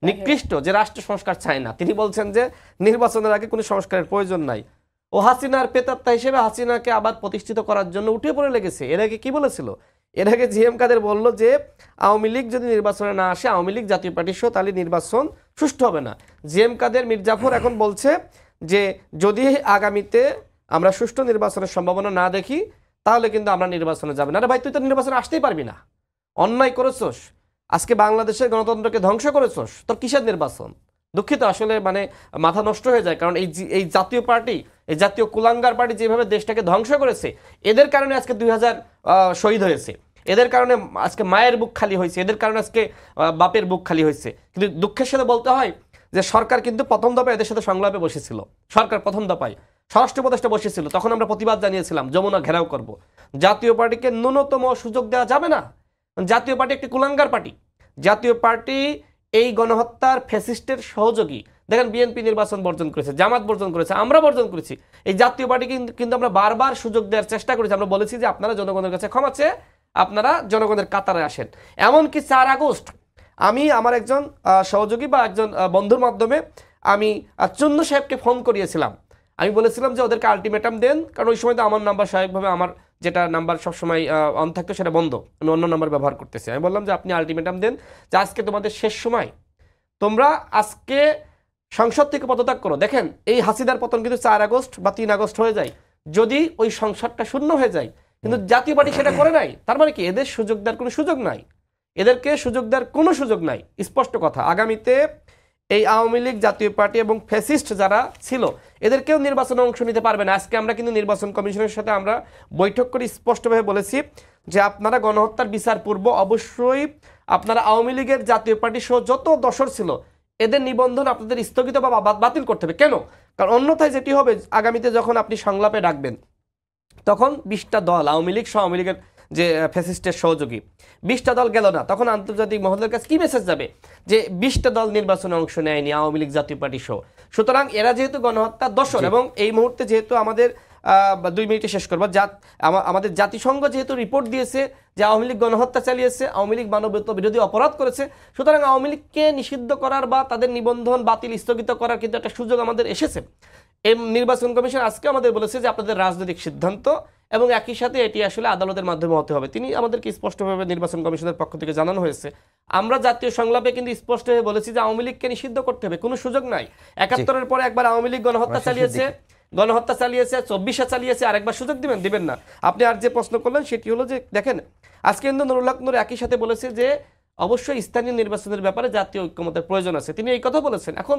নিকৃষ্ট যে রাষ্ট্র সংস্কার চায় না। তিনি বলছেন যে নির্বাচনের আগে কোনো সংস্কারের প্রয়োজন নাই। ও হাসিনার প্রেতাত্মা হিসেবে হাসিনাকে আবার প্রতিষ্ঠিত করার জন্য উঠে পড়ে লেগেছে। এর আগে কি বলেছিল? এর আগে জিএম কাদের বলল যে আওয়ামী লীগ যদি নির্বাচনে না আসে, আওয়ামী লীগ জাতীয় পার্টি সহ, তাহলে নির্বাচন সুষ্ঠু হবে না। জিএম কাদের মীর জাফর এখন বলছে যে যদি আগামীতে আমরা সুষ্ঠু নির্বাচনের সম্ভাবনা না দেখি তাহলে কিন্তু আমরা নির্বাচনে যাবে না। আরে ভাই, তুই তো নির্বাচনে আসতেই পারবি না, অন্যায় করেছস, আজকে বাংলাদেশের গণতন্ত্রকে ধ্বংস করেছস, তোর কিসের নির্বাচন? দুঃখিত, আসলে মানে মাথা নষ্ট হয়ে যায়। কারণ এই জাতীয় পার্টি, এই জাতীয় কুলাঙ্গার পার্টি যেভাবে দেশটাকে ধ্বংস করেছে, এদের কারণে আজকে 2000 শহীদ হয়েছে, এদের কারণে আজকে মায়ের বুক খালি হয়েছে, এদের কারণে আজকে বাপের বুক খালি হয়েছে। কিন্তু দুঃখের সাথে বলতে হয় যে সরকার কিন্তু প্রথম দফায় এদের সাথে সংলাপে বসেছিল। সরকার প্রথম দফায় স্বরাষ্ট্র উপদেষ্টা বসেছিল, তখন আমরা প্রতিবাদ জানিয়েছিলাম যমুনা ঘেরাও করব। জাতীয় পার্টিকে ন্যূনতম সুযোগ দেওয়া যাবে না। জাতীয় পার্টি একটি কুলাঙ্গার পার্টি। জাতীয় পার্টি এই গণহত্যার ফ্যাসিস্টের সহযোগী। দেখেন, বিএনপি নির্বাচন বর্জন করেছে, জামাত বর্জন করেছে, আমরা বর্জন করেছি। এই জাতীয় পার্টি কিন্তু আমরা বারবার সুযোগ দেওয়ার চেষ্টা করেছি। আমরা বলেছি যে আপনারা জনগণের কাছে ক্ষমা চেয়ে আপনারা জনগণের কাতারে আসেন। এমনকি 4 আগস্ট আমি আমার একজন সহযোগী বা একজন বন্ধুর মাধ্যমে আমি চুন্নু সাহেবকে ফোন করিয়েছিলাম। আমি বলেছিলাম যে ওদেরকে আলটিমেটাম দেন, কারণ ওই সময় তো আমার নাম্বার স্বাভাবিকভাবে আমার যেটা নাম্বার সবসময় অন থাকতো সেটা বন্ধ, আমি অন্য নাম্বার ব্যবহার করতেছি। আমি বললাম যে আপনি আলটিমেটাম দেন যে আজকে তোমাদের শেষ সময়, তোমরা আজকে সংসদ থেকে পদত্যাগ করো। দেখেন, এই হাসিনার পতন কিন্তু 4 আগস্ট বা 3 আগস্ট হয়ে যায়, যদি ওই সংসদটা শূন্য হয়ে যায়। কিন্তু জাতীয় পার্টি সেটা করে নাই। তার মানে কি, এদের সুযোগ দেওয়ার কোনো সুযোগ নাই, এদেরকে সুযোগ দেওয়ার কোনো সুযোগ নাই। স্পষ্ট কথা, আগামীতে এই আওয়ামী লীগ, জাতীয় পার্টি এবং ফ্যাসিস্ট যারা ছিল এদেরকেও নির্বাচনে অংশ নিতে পারবে না। আজকে আমরা কিন্তু নির্বাচন কমিশনের সাথে আমরা বৈঠক করে স্পষ্টভাবে বলেছি যে আপনারা গণহত্যার বিচার পূর্ব অবশ্যই আপনারা আওয়ামী লীগের, জাতীয় পার্টি সহ যত দশর ছিল এদের নিবন্ধন আপনাদের স্থগিত বা বাতিল করতে হবে। কেন? কারণ অন্যথায় যেটি হবে, আগামীতে যখন আপনি সংলাপে ডাকবেন তখন 20টা দল, আওয়ামী লীগ সহ আওয়ামী লীগের যে ফ্যাসিস্টের সহযোগী 20টা দল গেল না, তখন আন্তর্জাতিক মহলের কাছে কি মেসেজ যাবে যে 20টা দল নির্বাচনে অংশ নেয়নি, আওয়ামী লীগ, জাতীয় পার্টি সহ। সুতরাং এরা যেহেতু গণহত্যা দশর, এবং এই মুহূর্তে যেহেতু আমাদের 2 মিনিটে শেষ করবো, আমাদের জাতিসংঘ যেহেতু রিপোর্ট দিয়েছে যে আওয়ামী লীগ গণহত্যা চালিয়েছে, আওয়ামী লীগ মানবতা বিরোধী অপরাধ করেছে, সুতরাং আওয়ামী লীগকে নিষিদ্ধ করার বা তাদের নিবন্ধন বাতিল, স্থগিত করার কিন্তু একটা সুযোগ আমাদের এসেছে। এই নির্বাচন কমিশন আজকে আমাদের বলেছে যে আপনাদের রাজনৈতিক সিদ্ধান্ত এবং একই সাথে এটি আসলে আদালতের মাধ্যমে হতে হবে। তিনি আমাদেরকে স্পষ্টভাবে নির্বাচন কমিশনের পক্ষ থেকে জানানো হয়েছে, আমরা জাতীয় সংলাপে কিন্তু স্পষ্টভাবে বলেছি যে আওয়ামী লীগকে নিষিদ্ধ করতে হবে, কোনো সুযোগ নাই। ৭১-এর পরে একবার আওয়ামী লীগ গণহত্যা চালিয়েছে, ২৪-এ চালিয়েছে, আরেকবার সুযোগ দিবেন না। আপনি আর যে প্রশ্ন করলেন সেটি হলো যে দেখেন, আজকে কিন্তু নুরুল হক নূর একই সাথে বলেছে যে অবশ্যই স্থানীয় নির্বাচনের ব্যাপারে জাতীয় ঐক্যমতের প্রয়োজন আছে, তিনি এই কথা বলেছেন। এখন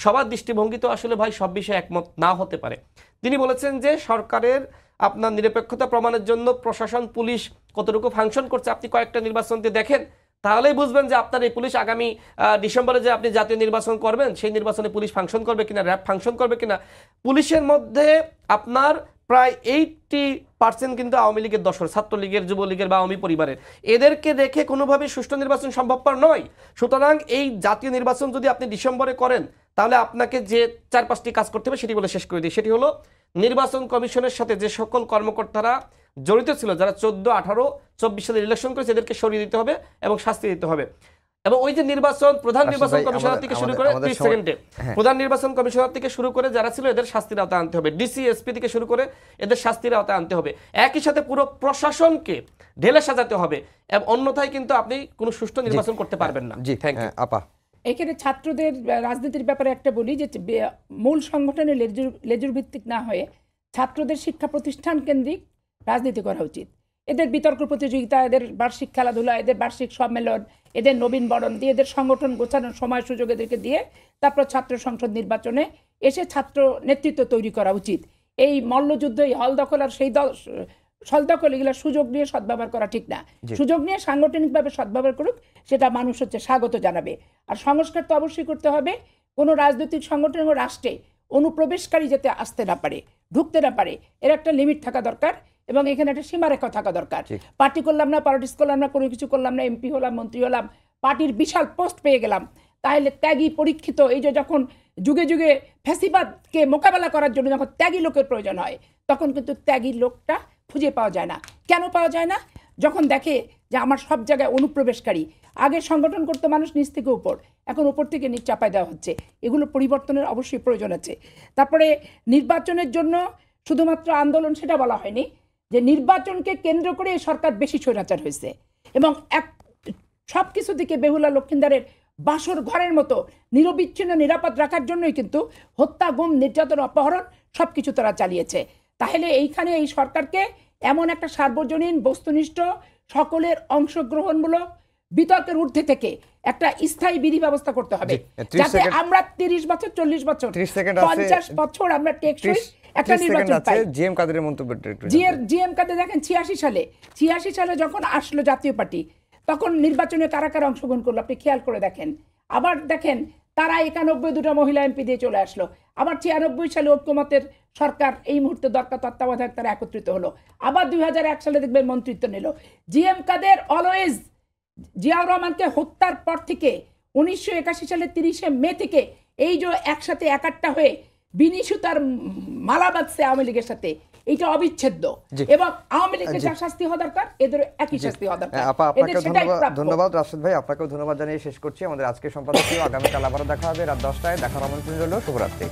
সবার দৃষ্টিভঙ্গি তো আসলে ভাই সব বিষয়ে একমত না হতে পারে। তিনি বলেছেন যে সরকারের আপনার নিরপেক্ষতা প্রমাণের জন্য প্রশাসন, পুলিশ কতটুকু ফাংশন করছে আপনি কয়েকটা নির্বাচন দিয়ে দেখেন, তাহলেই বুঝবেন যে আপনার এই পুলিশ আগামী ডিসেম্বরে যে আপনি জাতীয় নির্বাচন করবেন সেই নির্বাচনে পুলিশ ফাংশন করবে কিনা, র্যাব ফাংশন করবে কিনা। পুলিশের মধ্যে আপনার প্রায় 80% কিন্তু আওয়ামী লীগের দশর, ছাত্রলীগের, যুবলীগের বা আওয়ামী পরিবারের, এদেরকে রেখে কোনোভাবে সুষ্ঠু নির্বাচন সম্ভবপর নয়। সুতরাং এই জাতীয় নির্বাচন যদি আপনি ডিসেম্বরে করেন তাহলে আপনাকে যে 4-5টি কাজ করতে হবে সেটি বলে শেষ করে দিই। সেটি হলো নির্বাচন কমিশনের সাথে যে সকল কর্মকর্তারা জড়িত ছিল, যারা 14, 18, 24 সালে ইলেকশন করেছে, এদেরকে সরিয়ে দিতে হবে এবং শাস্তি দিতে হবে। এবং ওই যে নির্বাচন প্রধান নির্বাচন কমিশনার থেকে শুরু করে 30 সেকেন্ডে প্রধান নির্বাচন কমিশনার থেকে শুরু করে যারা ছিল এদের শাস্তির আওতায় আনতে হবে, ডিসি, এসপি থেকে শুরু করে এদের শাস্তির আওতায় আনতে হবে। একই সাথে পুরো প্রশাসনকে ঢেলে সাজাতে হবে, এবং অন্যথায় কিন্তু আপনি কোনো সুষ্ঠু নির্বাচন করতে পারবেন না। জি, থ্যাংক ইউ। আপা, এখানে ছাত্রদের রাজনীতির ব্যাপারে একটা বলি যে মূল সংগঠনের লেজুর ভিত্তিক না হয়ে ছাত্রদের শিক্ষা প্রতিষ্ঠান কেন্দ্রিক রাজনীতি করা উচিত। এদের বিতর্ক প্রতিযোগিতা, এদের বার্ষিক খেলাধুলা, এদের বার্ষিক সম্মেলন, এদের নবীনবরণ দিয়ে, এদের সংগঠন গোছানোর সময় সুযোগ এদেরকে দিয়ে তারপর ছাত্র সংসদ নির্বাচনে এসে ছাত্র নেতৃত্ব তৈরি করা উচিত। এই মল্লযুদ্ধ, এই হল দখল আর সেই সলদখল, এগুলো সুযোগ নিয়ে সদ্ব্যবহার করা ঠিক না। সুযোগ নিয়ে সাংগঠনিকভাবে সদ্ব্যবহার করুক, সেটা মানুষ স্বাগত জানাবে। আর সংস্কার তো অবশ্যই করতে হবে। কোনো রাজনৈতিক সংগঠন এবং রাষ্ট্রে অনুপ্রবেশকারী যাতে আসতে না পারে, ঢুকতে না পারে, এর একটা লিমিট থাকা দরকার এবং এখানে একটা সীমারেখা থাকা দরকার। পার্টি করলাম না, পলিটিক্স করলাম না, কোনো কিছু করলাম না, এমপি হলাম, মন্ত্রী হলাম, পার্টির বিশাল পোস্ট পেয়ে গেলাম, তাহলে ত্যাগী পরীক্ষিত, এই যে যখন যুগে যুগে ফ্যাসিবাদকে মোকাবেলা করার জন্য যখন ত্যাগী লোকের প্রয়োজন হয়, তখন কিন্তু ত্যাগী লোকটা খুঁজে পাওয়া যায় না। কেন পাওয়া যায় না? যখন দেখে যে আমার সব জায়গায় অনুপ্রবেশকারী। আগে সংগঠন করতে মানুষ নিচ থেকে উপর, এখন উপর থেকে নিচ চাপায় দেওয়া হচ্ছে। এগুলো পরিবর্তনের অবশ্যই প্রয়োজন আছে। তারপরে নির্বাচনের জন্য শুধুমাত্র আন্দোলন, সেটা বলা হয়নি, যে নির্বাচনকে কেন্দ্র করে এই সরকার বেশি স্বৈরাচার হয়েছে এবং সব কিছু দিকে বেহুলা লক্ষিন্দারের বাসর ঘরের মতো নিরবিচ্ছিন্ন নিরাপদ রাখার জন্যই কিন্তু হত্যা, গুম, নির্যাতন, অপহরণ সব কিছু তারা চালিয়েছে। তাহলে এইখানে এই সরকারকে এমন একটা সার্বজনীন, বস্তুনিষ্ঠ, সকলের অংশগ্রহণমূলক বিতর্কের ঊর্ধ্বে থেকে একটা স্থায়ী বিধি ব্যবস্থা করতে হবে, যাতে আমরা 30 বছর, 40 বছর, 50 বছর আমরা টেকসই একটা নির্বাচন পাই। জিএম কাদেরের মন্তব্যটা একটু জিএম কাদের দেখেন 86 সালে যখন আসলো জাতীয় পার্টি, তখন নির্বাচনে কারা কারা অংশগ্রহণ করলো আপনি খেয়াল করে দেখেন। আবার দেখেন তারা 91 দুটো মহিলা এমপি দিয়ে চলে আসলো। আবার 96 সালে ঐক্যমতের সরকার, এই মুহূর্তে দরকার তত্ত্বাবধায়ক, তারা একত্রিত হলো। আবার 2001 সালে দেখবেন মন্ত্রিত্ব নিল। জিএম কাদের অলওয়েজ জিয়াউর রহমানকে হত্যার পর থেকে 1981 সালে 30 মে থেকে এই যে একসাথে একাট্টা হয়ে বিনিশুতার মালা বাঁধছে আওয়ামী লীগের সাথে, এইটা অবিচ্ছেদ্য। এবং আওয়ামী লীগের যা শাস্তি হওয়া দরকার, এদের একই শাস্তি হওয়া দরকার। আপনাকে ধন্যবাদ রাশেদ ভাই, আপনাকেও ধন্যবাদ জানিয়ে শেষ করছি আমাদের আজকের সম্পাদকীয়। আগামীকাল আবারও দেখা হবে রাত 10টায়। দেখার আমন্ত্রণ রইল। শুভরাত্রি।